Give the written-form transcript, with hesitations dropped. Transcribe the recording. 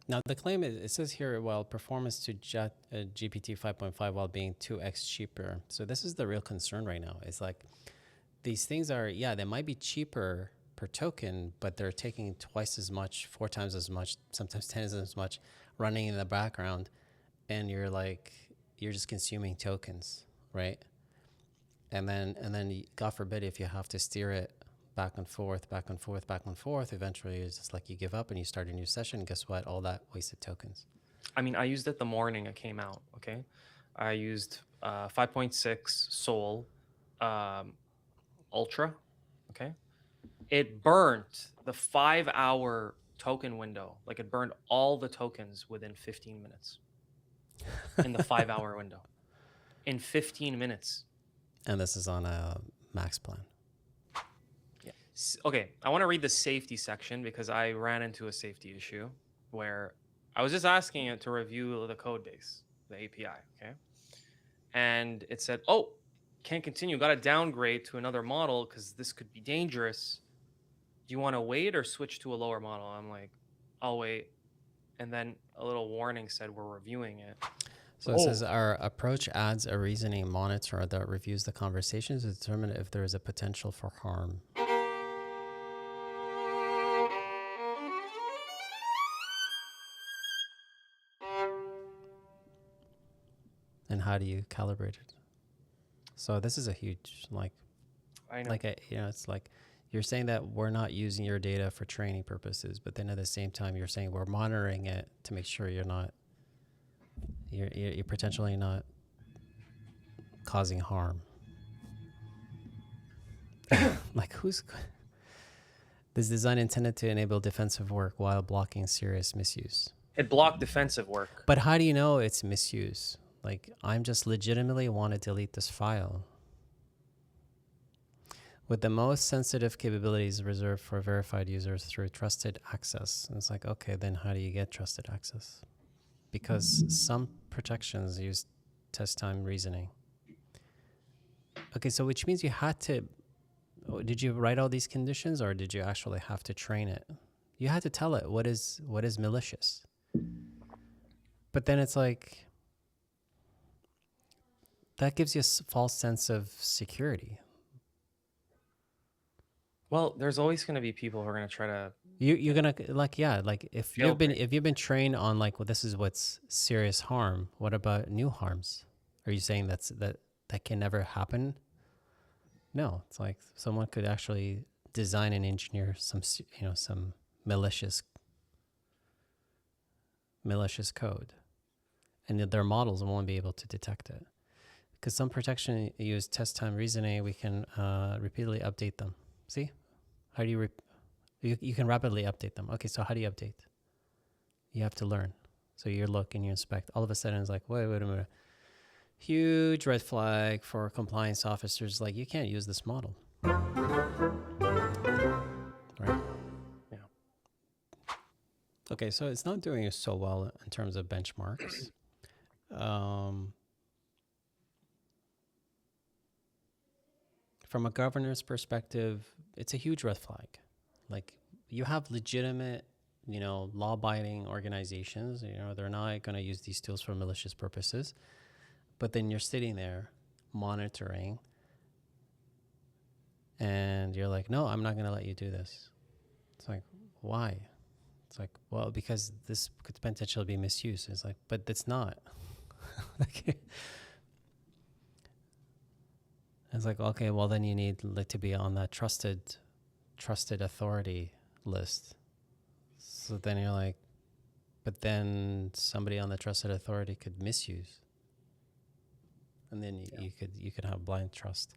Now the claim is, it says here, while performance to GPT 5.5 while being 2x cheaper. So this is the real concern right now. It's like these things are, yeah, they might be cheaper per token, but they're taking twice as much, 4 times as much, sometimes 10 times as much running in the background. And you're like, you're just consuming tokens, right? And then God forbid, if you have to steer it back and forth, back and forth, back and forth, eventually it's just like you give up and you start a new session. Guess what? All that wasted tokens. I mean, I used it the morning it came out. Okay. I used 5.6 Sol Ultra. Okay. It burnt the 5-hour token window. Like it burned all the tokens within 15 minutes in the 5-hour window in 15 minutes. And this is on a max plan. Yeah. Okay. I want to read the safety section because I ran into a safety issue where I was just asking it to review the code base, the API. Okay. And it said, oh, can't continue. Got to downgrade to another model because this could be dangerous. Do you want to wait or switch to a lower model? I'm like, I'll wait. And then a little warning said we're reviewing it. So it says our approach adds a reasoning monitor that reviews the conversations to determine if there is a potential for harm. And how do you calibrate it? So this is a huge, like, I know. like a, you know, it's like you're saying that we're not using your data for training purposes, but then at the same time you're saying we're monitoring it to make sure you're not, you're potentially not causing harm. Like who's this design intended to enable defensive work while blocking serious misuse? It blocked defensive work. But how do you know it's misuse? Like, I'm just legitimately want to delete this file. With the most sensitive capabilities reserved for verified users through trusted access. And it's like, okay, then how do you get trusted access? Because some protections use test time reasoning. Okay, so which means you had to, did you write all these conditions or did you actually have to train it? You had to tell it what is malicious. But then it's like, that gives you a false sense of security. Well, there's always going to be people who are going to try to. You're gonna like, yeah, like if you've been trained on like, well, this is what's serious harm. What about new harms? Are you saying that can never happen? No, it's like someone could actually design and engineer some malicious code, and their models won't be able to detect it. Because some protection use test time reasoning, we can repeatedly update them. See, how do you can rapidly update them. Okay, so how do you update? You have to learn. So you look and you inspect. All of a sudden, it's like, wait a minute. Huge red flag for compliance officers. Like, you can't use this model. Right? Yeah. Okay, so it's not doing so well in terms of benchmarks. From a governor's perspective, it's a huge red flag. Like, you have legitimate, law-abiding organizations. They're not going to use these tools for malicious purposes. But then you're sitting there monitoring, and you're like, no, I'm not going to let you do this. It's like, why? It's like, well, because this could potentially be misused. It's like, but it's not. It's like, okay, well, then you need to be on that trusted authority list. So then you're like, but then somebody on the trusted authority could misuse, and then you could have blind trust.